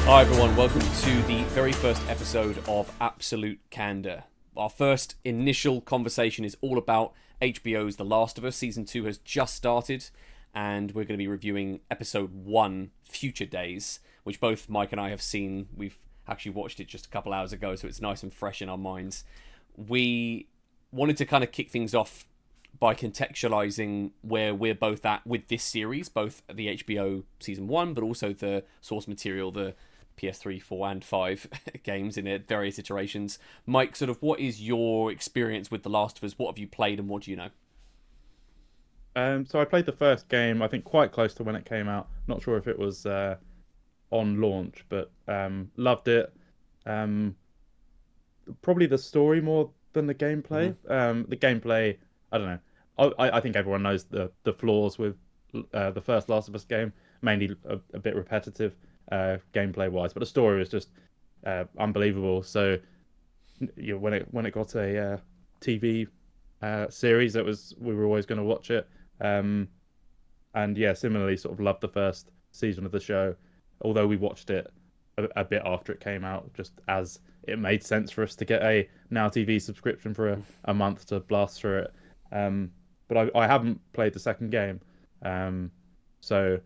Hi everyone, welcome to the very first episode of Absolute Candor. Our first initial conversation is all about HBO's The Last of Us. Season 2 has just started, and we're going to be reviewing episode 1, Future Days, which both Mike and I have seen. We've actually watched it just a couple hours ago, so it's nice and fresh in our minds. We wanted to kind of kick things off by contextualizing where we're both at with this series, both the HBO season 1, but also the source material, the PS3, 4 and 5 games in their various iterations. Mike, sort of what is your experience with The Last of Us? What have you played and what do you know? So I played the first game, I think quite close to when it came out. Not sure if it was on launch, but loved it. Um, Probably the story more than the gameplay. The gameplay, I don't know. I think everyone knows the flaws with the first Last of Us game, mainly a bit repetitive gameplay wise, but the story was just unbelievable. So when it got a TV series, we were always going to watch it. Um, and yeah, similarly, sort of loved the first season of the show, although we watched it a bit after it came out, just as it made sense for us to get a Now TV subscription for a month to blast through it. But I haven't played the second game, so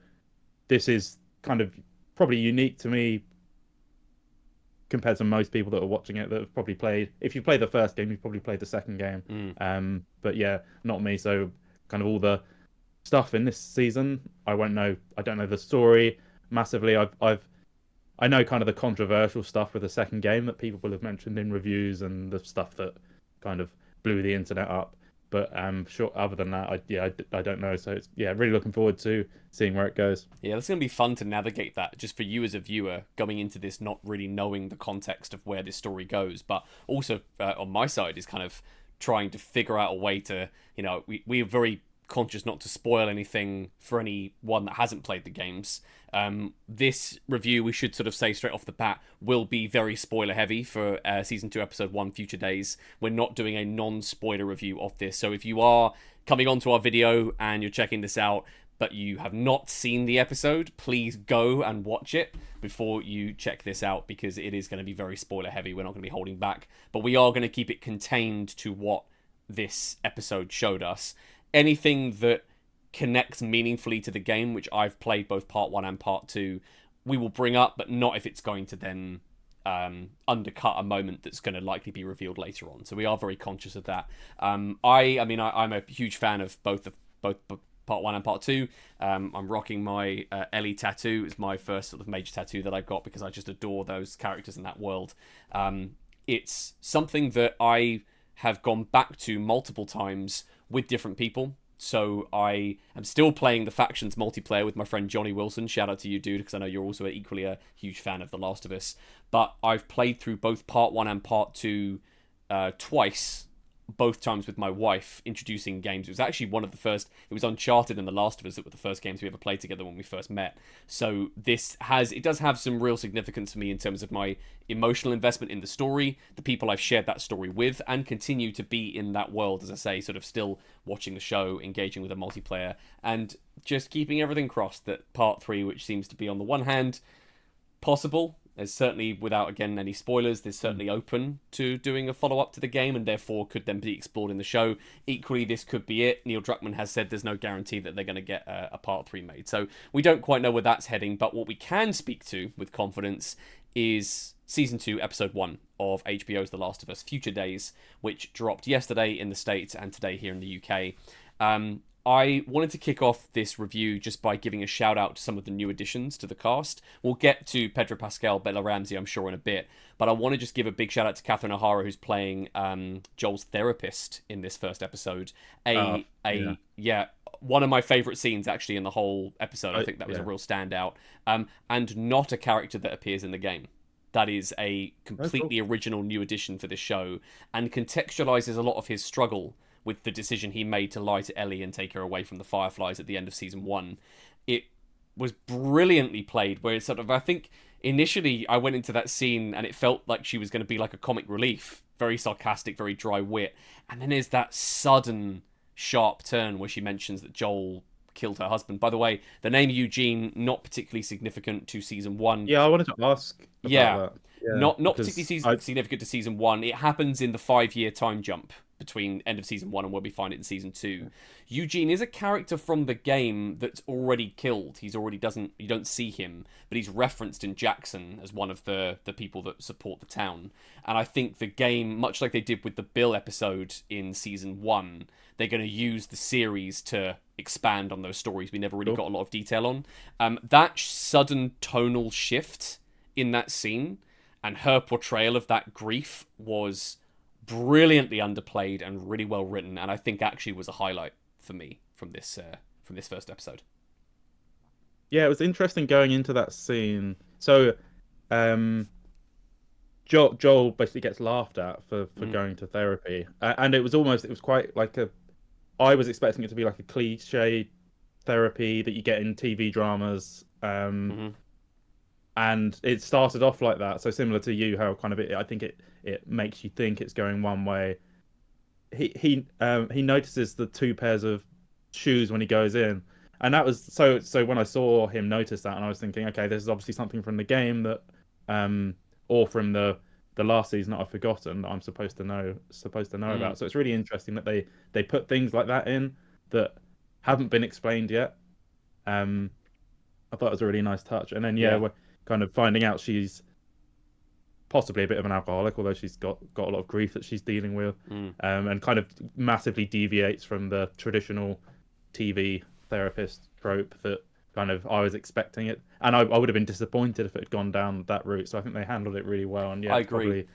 this is kind of probably unique to me compared to most people that are watching it that have probably played. If you played the first game, you've probably played the second game. But yeah, not me. So kind of all the stuff in this season, I won't know. I don't know the story massively. I know kind of the controversial stuff with the second game that people will have mentioned in reviews and the stuff that kind of blew the internet up. But sure, other than that, I don't know. So it's really looking forward to seeing where it goes. Yeah, it's going to be fun to navigate that just for you as a viewer going into this not really knowing the context of where this story goes, but also on my side is kind of trying to figure out a way to, we're very conscious not to spoil anything for anyone that hasn't played the games. This review, we should sort of say straight off the bat, will be very spoiler heavy for season 2 episode 1 Future Days. We're not doing a non-spoiler review of this, so if you are coming onto our video and you're checking this out but you have not seen the episode, please go and watch it before you check this out, because it is going to be very spoiler heavy. We're not going to be holding back, but we are going to keep it contained to what this episode showed us. Anything that connects meaningfully to the game, which I've played both part 1 and part 2, we will bring up, but not if it's going to then undercut a moment that's going to likely be revealed later on. So we are very conscious of that. I'm a huge fan of both part 1 and part 2. I'm rocking my Ellie tattoo. It's my first sort of major tattoo that I've got because I just adore those characters in that world. It's something that I have gone back to multiple times with different people. So I am still playing the Factions multiplayer with my friend Johnny Wilson. Shout out to you, dude, because I know you're also equally a huge fan of The Last of Us. But I've played through both part 1 and part 2 twice, both times with my wife, introducing games. It was actually one of the first, it was Uncharted and The Last of Us that were the first games we ever played together when we first met. So it does have some real significance for me in terms of my emotional investment in the story, the people I've shared that story with, and continue to be in that world, as I say, sort of still watching the show, engaging with the multiplayer, and just keeping everything crossed that part 3, which seems to be on the one hand possible, there's certainly, without again any spoilers, there's certainly open to doing a follow-up to the game and therefore could then be explored in the show. Equally, this could be it. Neil Druckmann has said there's no guarantee that they're going to get a part 3 made. So we don't quite know where that's heading, but what we can speak to with confidence is season 2, episode 1 of HBO's The Last of Us Future Days, which dropped yesterday in the States and today here in the UK. I wanted to kick off this review just by giving a shout out to some of the new additions to the cast. We'll get to Pedro Pascal, Bella Ramsey, I'm sure, in a bit, but I want to just give a big shout out to Catherine O'Hara, who's playing Joel's therapist in this first episode. One of my favourite scenes actually in the whole episode. I think that was a real standout, and not a character that appears in the game. That is a completely original new addition for this show and contextualizes a lot of his struggle with the decision he made to lie to Ellie and take her away from the Fireflies at the end of season 1. It was brilliantly played, where it's sort of, I think initially I went into that scene and it felt like she was going to be like a comic relief, very sarcastic, very dry wit, and then there's that sudden sharp turn where she mentions that Joel killed her husband. By the way, the name Eugene, not particularly significant to season 1. Yeah, I wanted to ask about Yeah, that. Yeah, not particularly because I significant to season 1. It happens in the 5-year time jump between end of season 1 and where we find it in season 2. Eugene is a character from the game that's already killed. He's already doesn't you don't see him, but he's referenced in Jackson as one of the people that support the town. And I think the game, much like they did with the Bill episode in season 1, they're going to use the series to expand on those stories we never really got a lot of detail on. That sudden tonal shift in that scene and her portrayal of that grief was brilliantly underplayed and really well written, and I think actually was a highlight for me from this first episode. Yeah, it was interesting going into that scene. So, Joel basically gets laughed at for going to therapy, and it was quite like I was expecting it to be like a cliche therapy that you get in TV dramas, and it started off like that. So similar to you, how kind of I think it makes you think it's going one way. He notices the 2 pairs of shoes when he goes in, and that was so when I saw him notice that, and I was thinking, okay, this is obviously something from the game that or from the last season that I've forgotten that I'm supposed to know about. So it's really interesting that they put things like that in that haven't been explained yet. I thought it was a really nice touch. And then we're kind of finding out she's possibly a bit of an alcoholic, although she's got a lot of grief that she's dealing with, and kind of massively deviates from the traditional TV therapist trope that kind of I was expecting it, and I would have been disappointed if it had gone down that route. So I think they handled it really well, and I agree.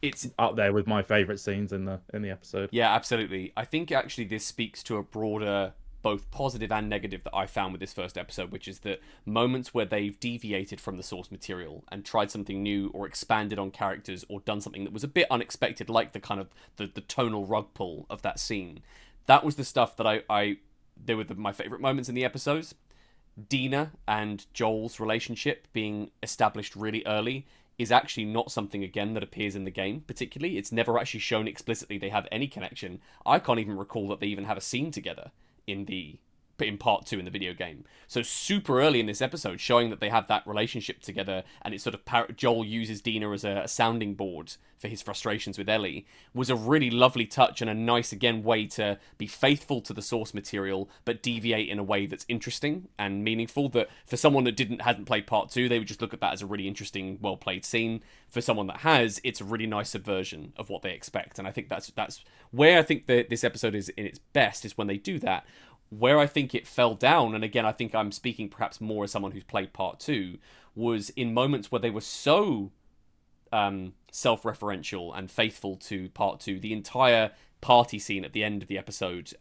It's up there with my favorite scenes in the episode. Yeah, absolutely. I think actually this speaks to a broader, both positive and negative, that I found with this first episode, which is that moments where they've deviated from the source material and tried something new or expanded on characters or done something that was a bit unexpected, like the kind of the tonal rug pull of that scene. That was the stuff that they were my favorite moments in the episodes. Dina and Joel's relationship being established really early is actually not something, again, that appears in the game particularly. It's never actually shown explicitly they have any connection. I can't even recall that they even have a scene together in part 2 in the video game. So super early in this episode, showing that they have that relationship together, and it's sort of Joel uses Dina as a sounding board for his frustrations with Ellie, was a really lovely touch and a nice, again, way to be faithful to the source material but deviate in a way that's interesting and meaningful, that for someone that hasn't played part 2, they would just look at that as a really interesting, well played scene. For someone that has, it's a really nice subversion of what they expect, and I think that's where I think that this episode is in its best, is when they do that. Where I think it fell down, and again, I think I'm speaking perhaps more as someone who's played part 2, was in moments where they were so self-referential and faithful to part 2. The entire party scene at the end of the episode,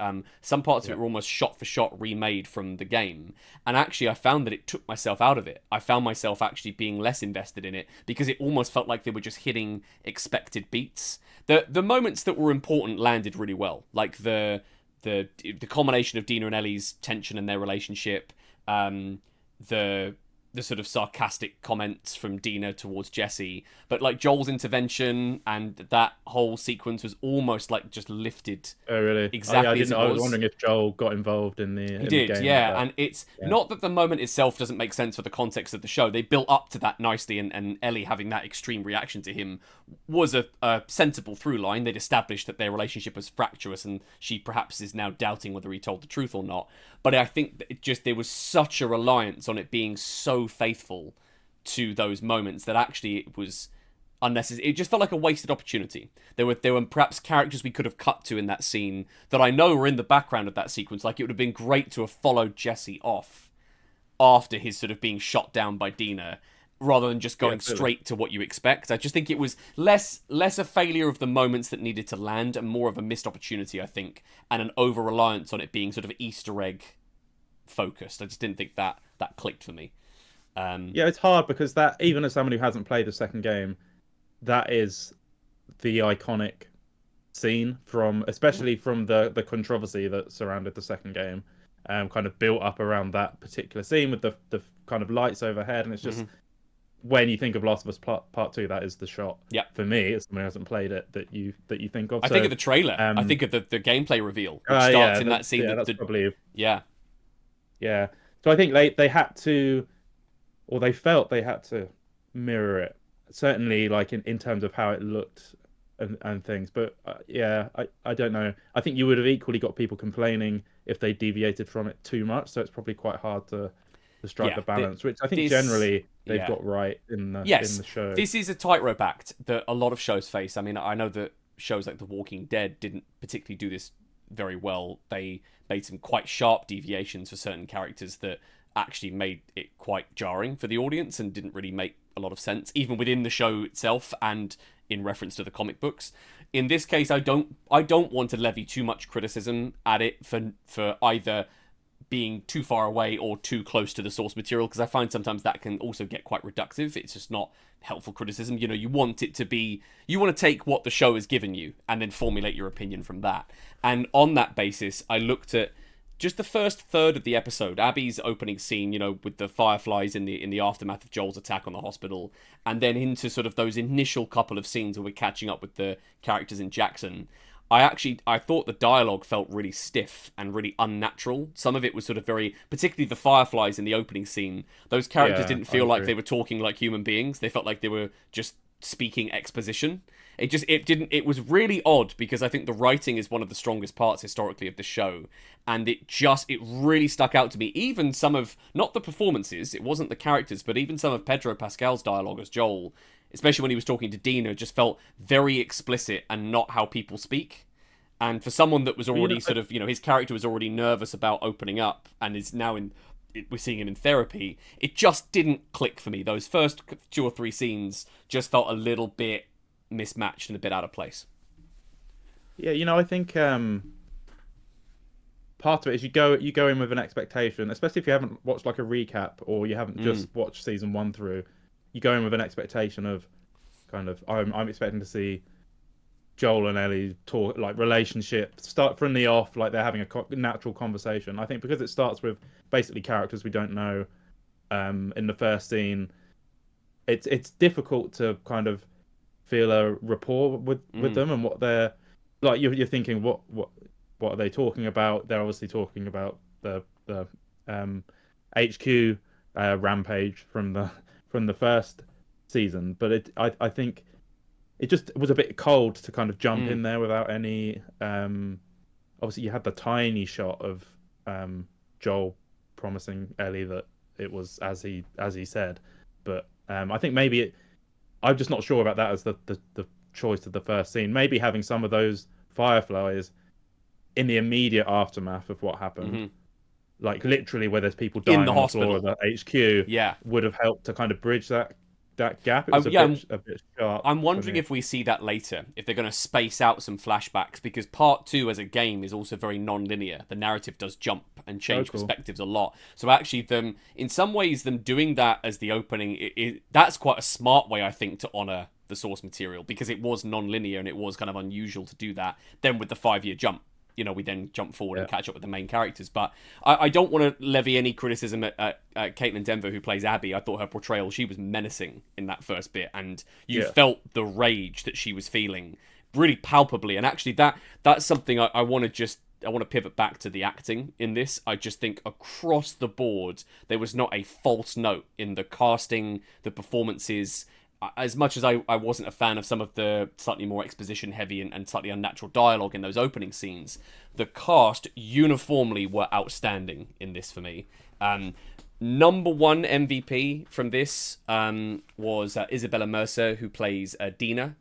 some parts of it were almost shot for shot remade from the game, and actually I found that it took myself out of it. I found myself actually being less invested in it because it almost felt like they were just hitting expected beats. The moments that were important landed really well, like the combination of Dina and Ellie's tension and their relationship, the sort of sarcastic comments from Dina towards Jesse, but like Joel's intervention and that whole sequence was almost like just lifted. Oh, really? Exactly. I was wondering if Joel got involved in the game. Yeah, and it's not that the moment itself doesn't make sense for the context of the show. They built up to that nicely, and Ellie having that extreme reaction to him was a sensible through line. They'd established that their relationship was fractious, and she perhaps is now doubting whether he told the truth or not. But I think that there was such a reliance on it being so faithful to those moments that actually it was unnecessary. It just felt like a wasted opportunity. There were perhaps characters we could have cut to in that scene that I know were in the background of that sequence. Like, it would have been great to have followed Jesse off after his sort of being shot down by Dina, rather than just going straight to what you expect. I just think it was less a failure of the moments that needed to land and more of a missed opportunity, I think, and an over-reliance on it being sort of Easter egg focused. I just didn't think that clicked for me. Yeah, it's hard because that, even as someone who hasn't played the second game, that is the iconic scene especially from the controversy that surrounded the second game, kind of built up around that particular scene with the kind of lights overhead, and it's just when you think of Last of Us Part 2, that is the shot. Yeah. For me, as someone who hasn't played it, that you think of. I think of the trailer. I think of the gameplay reveal, which starts in that scene. Yeah, that's probably. Yeah. Yeah. So I think they had to, or they felt they had to mirror it. Certainly, like in terms of how it looked and things. But yeah, I don't know. I think you would have equally got people complaining if they deviated from it too much. So it's probably quite hard to strike Yeah, the balance, which I think this, generally they've yeah. got right in Yes, the show. this is a tightrope act that a lot of shows face. I mean, I know that shows like The Walking Dead didn't particularly do this very well. They made some quite sharp deviations for certain characters that actually made it quite jarring for the audience and didn't really make a lot of sense, even within the show itself and in reference to the comic books. In this case, I don't want to levy too much criticism at it for either being too far away or too close to the source material, because I find sometimes that can also get quite reductive. It's just not helpful criticism. You know, you want it to be, you want to take what the show has given you and then formulate your opinion from that. And on that basis, I looked at just the first third of the episode, Abby's opening scene, you know, with the fireflies in the aftermath of Joel's attack on the hospital, and then into sort of those initial couple of scenes where we're catching up with the characters in Jackson. I thought the dialogue felt really stiff and really unnatural. Some of it was sort of very, particularly the fireflies in the opening scene. Those characters Yeah, didn't I feel like agree. they were talking like human beings. They felt like they were just speaking exposition. It was really odd because I think the writing is one of the strongest parts historically of the show, and it really stuck out to me. Even some of, not the performances, it wasn't the characters, but even some of Pedro Pascal's dialogue as Joel, especially when he was talking to Dina, just felt very explicit and not how people speak. And for someone that was Well, already sort of, you know, his character was already nervous about opening up and is now we're seeing him in therapy, it just didn't click for me. Those first two or three scenes just felt a little bit mismatched and a bit out of place. yeah, I think part of it is you go in with an expectation, especially if you haven't watched like a recap or you haven't Mm, just watched season one through. You go in with an expectation of kind of I'm expecting to see Joel and Ellie talk like relationship start from the off like they're having a natural conversation. I think because it starts with basically characters we don't know in the first scene, it's difficult to kind of feel a rapport with mm, them and what they're like. You're thinking what are they talking about? They're obviously talking about the HQ rampage from the first season, but I think it just was a bit cold to kind of jump mm. in there without any. Obviously, you had the tiny shot of Joel promising Ellie that it was as he said, but I think maybe I'm just not sure about that as the choice of the first scene. Maybe having some of those fireflies in the immediate aftermath of what happened, Hmm. like literally where there's people In dying the on the floor of hospital. the HQ, Yeah. would have helped to kind of bridge that gap. It was Yeah, a bit sharp I'm for wondering me. if we see that later, if they're going to space out some flashbacks, because part two as a game is also very non-linear. The narrative does jump and Oh, change cool. perspectives a lot. So actually, in some ways, them doing that as the opening, that's quite a smart way, I think, to honor the source material, because it was non-linear and it was kind of unusual to do that. Then with the 5 year jump, you know, we then jump forward Yeah, and catch up with the main characters. But I don't want to levy any criticism at Caitlin Denver, who plays Abby. I thought her portrayal, she was menacing in that first bit, and you yeah. felt the rage that she was feeling really palpably. And actually, that's something I want to pivot back to the acting in this. I just think across the board, there was not a false note in the casting, the performances. As much as I wasn't a fan of some of the slightly more exposition heavy and slightly unnatural dialogue in those opening scenes, the cast uniformly were outstanding in this for me. Number one MVP from this was Isabella Mercer, who plays Dina.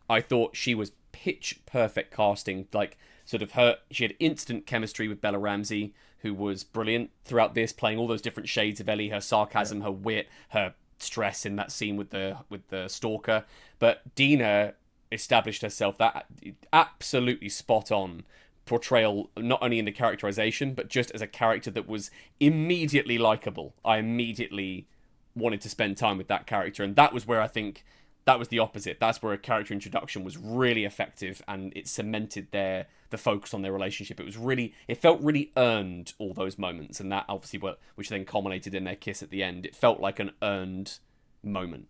I thought she was pitch perfect casting. Like, sort of she had instant chemistry with Bella Ramsey, who was brilliant throughout this, playing all those different shades of Ellie, her Yeah. sarcasm, her wit, her stress in that scene with the stalker. But Dina established herself that absolutely spot on portrayal, not only in the characterization but just as a character that was immediately likable. I immediately wanted to spend time with that character, and that was where I think that was the opposite. That's where a character introduction was really effective, and it cemented the focus on their relationship. It felt really earned, all those moments, and that obviously which then culminated in their kiss at the end. It felt like an earned moment.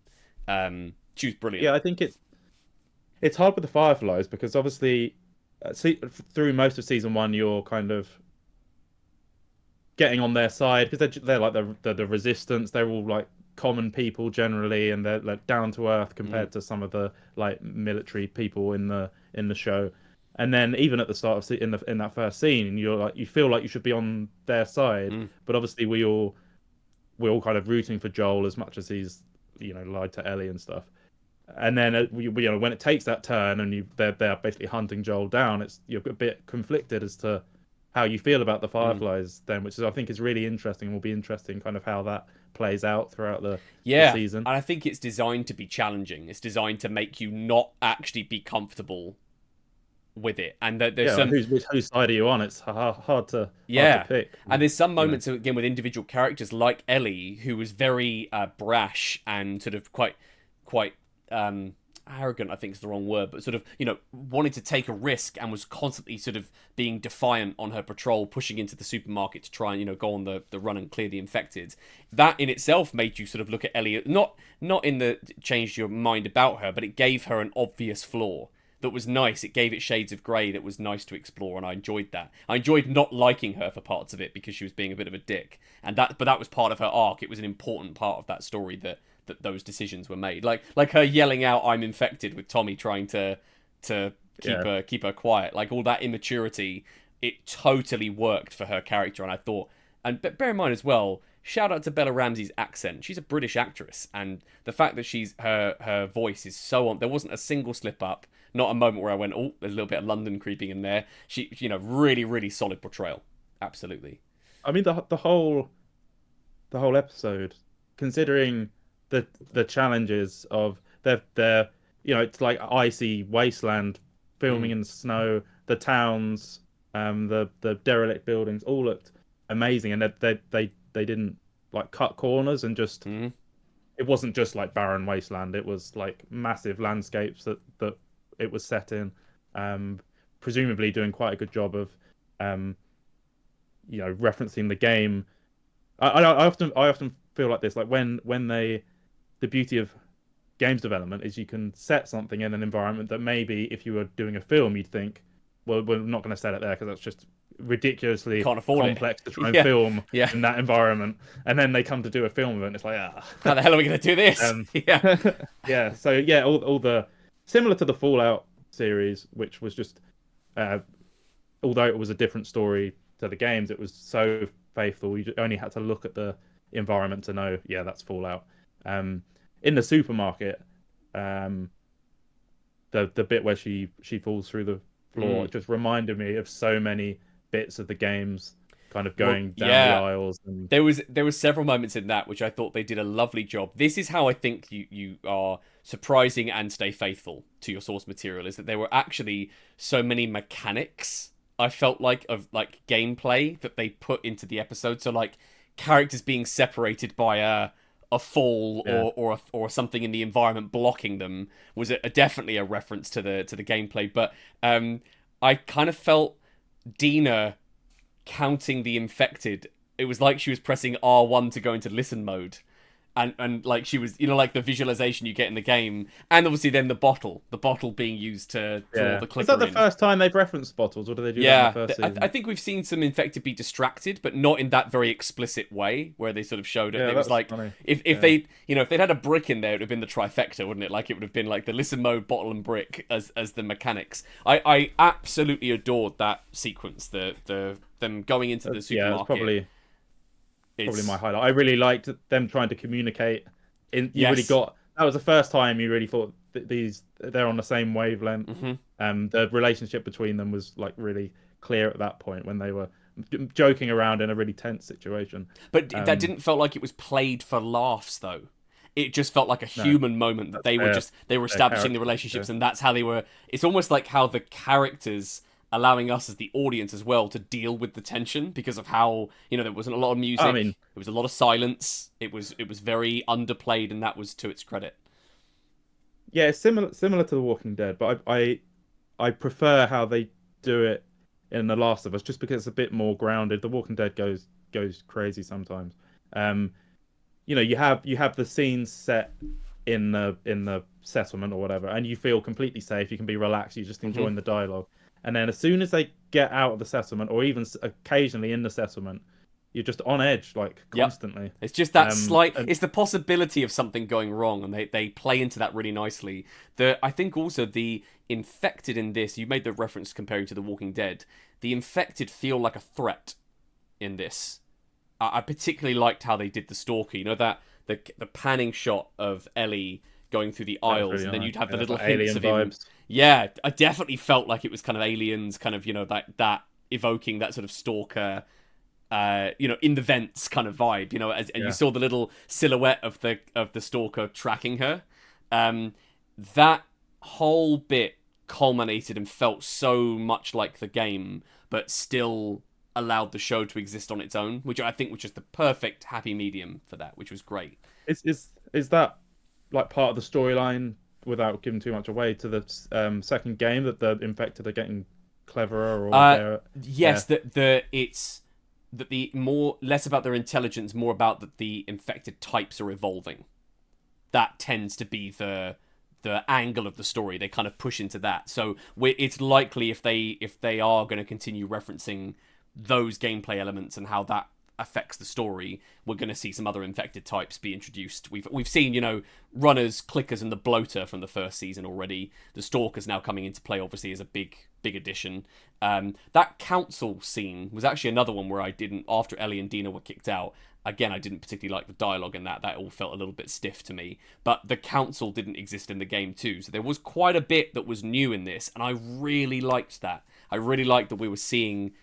She was brilliant. Yeah, I think it's hard with the Fireflies because obviously, see, through most of season one, you're kind of getting on their side because they're like the resistance. They're all like common people generally, and they're like down to earth Mm, compared to some of the like military people in the show. And then even at the start of in that first scene, you're like you feel like you should be on their side, mm. but obviously we're all kind of rooting for Joel as much as he's lied to Ellie and stuff. And then when it takes that turn and they're basically hunting Joel down, you're a bit conflicted as to how you feel about the Mm. Fireflies then, which is I think is really interesting and will be interesting kind of how that plays out throughout the Yeah, season. and I think it's designed to be challenging. It's designed to make you not actually be comfortable with it. And there's Yeah, like some whose side are you on? It's hard to yeah, pick, and there's some you know. moments again with individual characters like Ellie, who was very brash and sort of quite arrogant. I think is the wrong word, but sort of wanted to take a risk and was constantly sort of being defiant on her patrol, pushing into the supermarket to try and go on the run and clear the infected. That in itself made you sort of look at Ellie not in the changed your mind about her, but it gave her an obvious flaw that was nice. It gave it shades of grey that was nice to explore, and I enjoyed that. I enjoyed not liking her for parts of it because she was being a bit of a dick, but that was part of her arc. It was an important part of that story that those decisions were made. Like her yelling out, "I'm infected," with Tommy trying to Yeah. keep her quiet. Like all that immaturity, it totally worked for her character, and I thought. But bear in mind as well, shout out to Bella Ramsey's accent. She's a British actress, and the fact that her voice is so on. There wasn't a single slip up. Not a moment where I went, oh, there's a little bit of London creeping in there. She, really, really solid portrayal. Absolutely. I mean the whole episode, considering the challenges of their it's like icy wasteland, filming Mm. in the snow, the towns, the derelict buildings all looked amazing, and they didn't like cut corners and just Mm. it wasn't just like barren wasteland. It was like massive landscapes that it was set in, um, presumably doing quite a good job of um, referencing the game. I often feel like this, like when the beauty of games development is you can set something in an environment that maybe if you were doing a film you'd think, well, we're not going to set it there because that's just ridiculously Can't afford it. complex to try and Yeah. film Yeah. in that environment, and then they come to do a film of it and it's like How the hell are we going to do this? um Yeah. yeah, so yeah, all the similar to the Fallout series, which was just uh although it was a different story to the games, it was so faithful. You only had to look at the environment to know, yeah, that's Fallout. In the supermarket, um, the bit where she falls through the floor, Mm. it just reminded me of so many bits of the games, kind of Well, going down the yeah. aisles and There was several moments in that which I thought they did a lovely job. This is how I think you are surprising and stay faithful to your source material, is that there were actually so many mechanics I felt like of like gameplay that they put into the episode. So like characters being separated by a fall yeah. or something in the environment blocking them was definitely a reference to the gameplay. But I kind of felt Dina counting the infected. It was like she was pressing R1 to go into listen mode. And like she was, like the visualization you get in the game, and obviously then the bottle being used to draw Yeah. the Is that clicker the in. first time they've referenced bottles, or do they do that in the Yeah, first I season? think we've seen some infected be distracted, but not in that very explicit way where they sort of showed it. Yeah, It that was was like funny. if Yeah. they, if they'd had a brick in there, it would have been the trifecta, wouldn't it? Like it would have been like the listen mode, bottle, and brick as the mechanics. I absolutely adored that sequence. The them going into the Yeah, it's supermarket. probably It's my highlight. I really liked them trying to communicate. You really yes. got that was the first time you really thought that they're on the same wavelength. Hmm. The relationship between them was like really clear at that point when they were joking around in a really tense situation. But that Um, didn't felt like it was played for laughs though. It just felt like a no, human moment that that's they were their establishing the character. relationships, Yeah. and that's how they were. It's almost like how the characters allowing us as the audience as well to deal with the tension because of how there wasn't a lot of I music, mean, there was a lot of silence. It was very underplayed, and that was to its credit. yeah, it's similar to The Walking Dead, but I prefer how they do it in The Last of Us just because it's a bit more grounded. The Walking Dead goes crazy sometimes. Um, you have the scenes set in the settlement or whatever, and you feel completely safe. You can be relaxed. You're just Hmm. enjoying the dialogue. And then as soon as they get out of the settlement, or even occasionally in the settlement, you're just on edge like Yep. constantly. It's just that slight. And It's the possibility of something going wrong, and they play into that really nicely. I think also the infected in this. You made the reference comparing to The Walking Dead. The infected feel like a threat in this. I particularly liked how they did the stalker. You know that the panning shot of Ellie going through the that was aisles, really and then nice. you'd have the Yeah, little like hints alien of him. vibes. Yeah, I definitely felt like it was kind of aliens, kind of that evoking that sort of stalker, in the vents kind of vibe, and you Yeah. saw the little silhouette of the stalker tracking her. That whole bit culminated and felt so much like the game, but still allowed the show to exist on its own, which I think was just the perfect happy medium for that, which was great. Is that like part of the storyline without giving too much away to the second game that the infected are getting cleverer or Uh, they're yeah yes, that the more less about their intelligence, more about that the infected types are evolving. That tends to be the angle of the story. They kind of push into that. So it's likely if they are going to continue referencing those gameplay elements and how that affects the story, we're going to see some other infected types be introduced. We've seen, runners, clickers, and the bloater from the first season already. The stalker's now coming into play, obviously, as a big addition. That council scene was actually another one where I didn't, after Ellie and Dina were kicked out, again, I didn't particularly like the dialogue in that. That all felt a little bit stiff to me. But the council didn't exist in the game too. So there was quite a bit that was new in this. And I really liked that. I really liked that we were seeing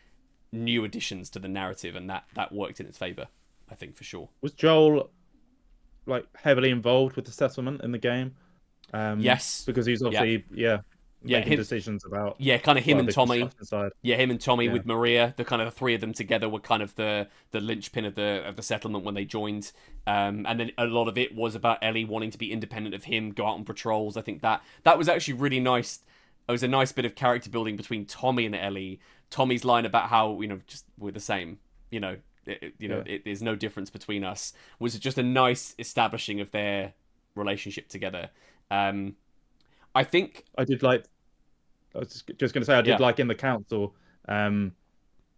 new additions to the narrative. And that worked in its favour, I think, for sure. was Joel like heavily involved with the settlement in the game? Yes. Because he's Yeah. obviously Yeah. making decisions about Kind of him and the Tommy. construction side. Yeah, him and Tommy Yeah. with Maria, the kind of the three of them together were kind of the linchpin of the settlement when they joined. And then a lot of it was about Ellie wanting to be independent of him, go out on patrols. I think that was actually really nice. It was a nice bit of character building between Tommy and Ellie. Tommy's line about how just we're the same, there's no difference between us, was just a nice establishing of their relationship together. I think I did like. I was just going to say I did yeah. like in the council,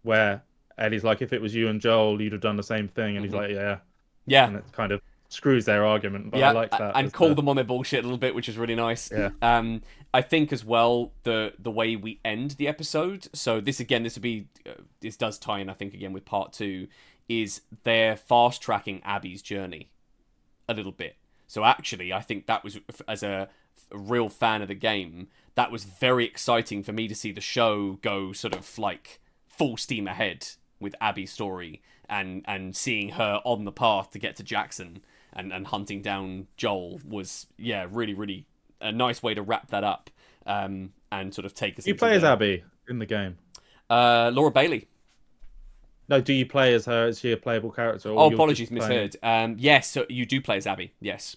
where Ellie's like, if it was you and Joel, you'd have done the same thing, and he's like, yeah, Yeah. and it kind of screws their argument. But I Yeah, liked that and as call them on their bullshit a little bit, which is really nice. yeah. I think as well the way we end the episode. So this would be this does tie in, I think, again with part 2, is they're fast tracking Abby's journey a little bit. So actually, I think that was, as a real fan of the game, that was very exciting for me to see the show go sort of like full steam ahead with Abby's story and seeing her on the path to get to Jackson and hunting down Joel was, really, really a nice way to wrap that up and sort of take us Do you into play as Abby in the game? Laura Bailey. No, do you play as her? Is she a playable character? Or Oh, you're apologies, just playing... misheard. Yes, so you do play as Abby, yes.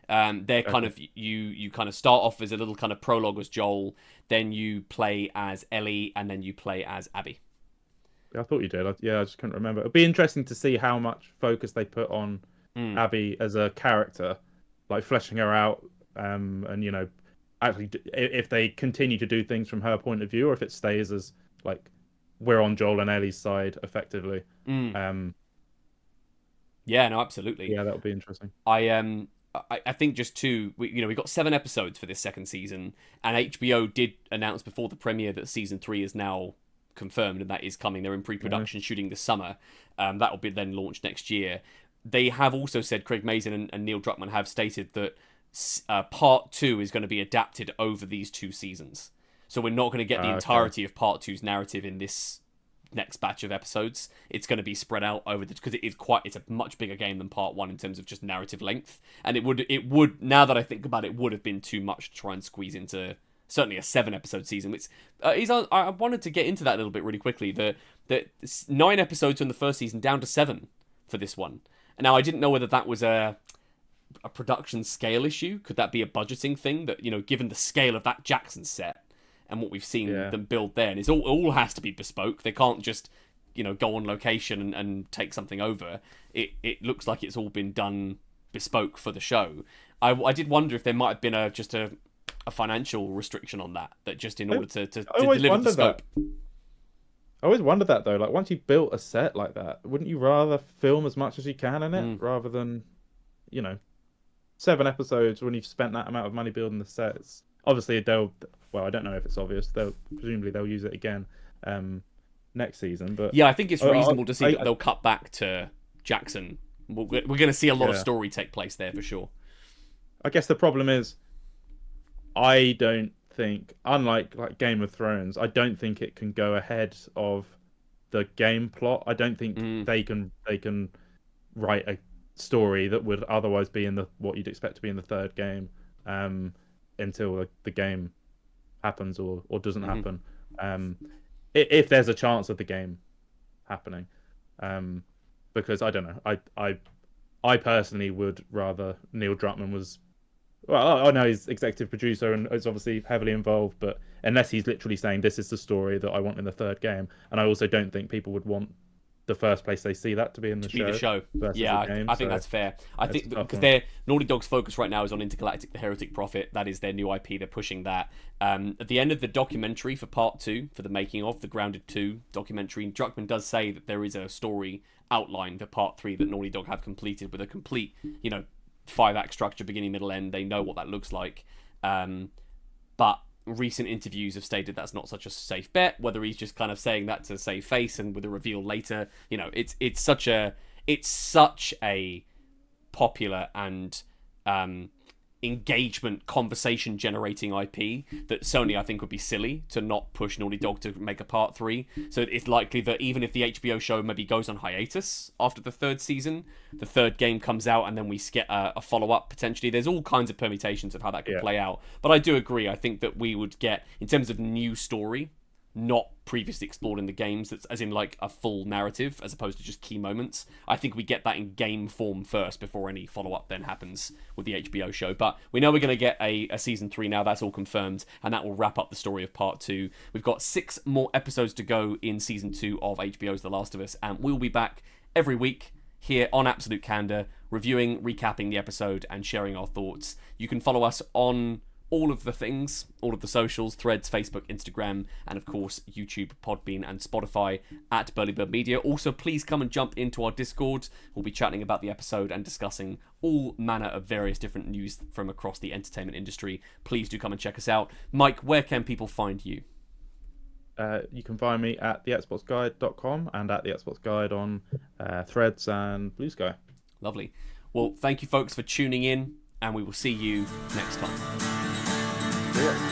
They're kind of you kind of start off as a little kind of prologue as Joel, then you play as Ellie, and then you play as Abby. I thought you did. I just couldn't remember. It'd be interesting to see how much focus they put on Abby as a character, like fleshing her out, and actually if they continue to do things from her point of view, or if it stays as like we're on Joel and Ellie's side effectively. Yeah, no, absolutely. Yeah, that would be interesting. I think just we got 7 episodes for this second season, and HBO did announce before the premiere that season 3 is now confirmed, and that is coming. They're in pre-production shooting this summer. That will be then launched next year. They have also said, Craig Mazin and Neil Druckmann have stated that part 2 is going to be adapted over these 2 seasons. So we're not going to get the entirety of part 2's narrative in this next batch of episodes. It's going to be spread out over because it's a much bigger game than part 1 in terms of just narrative length. And it would now that I think about it, would have been too much to try and squeeze into certainly a 7-episode season. Which I wanted to get into that a little bit really quickly. The 9 episodes in the first season down to 7 for this one. And now I didn't know whether that was a production scale issue. Could that be a budgeting thing that, given the scale of that Jackson set and what we've seen them build there, and it all has to be bespoke. They can't just go on location and take something over. It looks like it's all been done bespoke for the show. I did wonder if there might have been a financial restriction on that just in order to deliver the scope. I always wondered that though. Like once you built a set like that, wouldn't you rather film as much as you can in it Mm. rather than, you know, 7 episodes when you've spent that amount of money building the sets? Obviously, they'll. Well, I don't know if it's obvious. They'll presumably they'll use it again next season. But Yeah, I think it's I, reasonable to see that I, they'll cut back to Jackson. We're going to see a lot of yeah. story take place there for sure. I guess the problem is, I don't think, unlike like Game of Thrones, I don't think it can go ahead of the game plot. I don't think Mm. they can write a story that would otherwise be in the what you'd expect to be in the third game until the game happens or doesn't Mm-hmm. happen. If there's a chance of the game happening, because I don't know, I personally would rather Neil Druckmann was. Well, I know he's executive producer and is obviously heavily involved, but unless he's literally saying this is the story that I want in the third game, and I also don't think people would want the first place they see that to be in the Be the show. versus Yeah, the game. I think So that's fair. I it's think a tough because one. their Naughty Dog's focus right now is on Intergalactic: The Heretic Prophet. That is their new IP. They're pushing that. At the end of the documentary for Part 2, for the making of the Grounded 2 documentary, Druckmann does say that there is a story outline for Part 3 that Naughty Dog have completed with a complete, 5-act structure, beginning, middle, end. They know what that looks like. But recent interviews have stated that's not such a safe bet. Whether he's just kind of saying that to save face and with a reveal later, it's such a popular and engagement, conversation generating IP that Sony, I think, would be silly to not push Naughty Dog to make a part 3. So it's likely that even if the HBO show maybe goes on hiatus after the third season, the third game comes out and then we get a follow-up potentially. There's all kinds of permutations of how that could play out. But I do agree. I think that we would get, in terms of new story, not previously explored in the games, that's as in like a full narrative as opposed to just key moments. I think we get that in game form first before any follow-up then happens with the HBO show. But we know we're going to get a season 3 now. That's all confirmed, and that will wrap up the story of part 2. We've got 6 more episodes to go in season 2 of HBO's The Last of Us, and we'll be back every week here on Absolute Candor, reviewing, recapping the episode, and sharing our thoughts. You can follow us on all of the things, all of the socials, Threads, Facebook, Instagram, and of course YouTube, Podbean, and Spotify at Burly Bird Media. Also, please come and jump into our Discord. We'll be chatting about the episode and discussing all manner of various different news from across the entertainment industry. Please do come and check us out. Mike, where can people find you? You can find me at theXboxGuide.com and at the Xbox Guide on Threads and Blue Sky. Lovely. Well, thank you folks for tuning in, and we will see you next time. Yeah.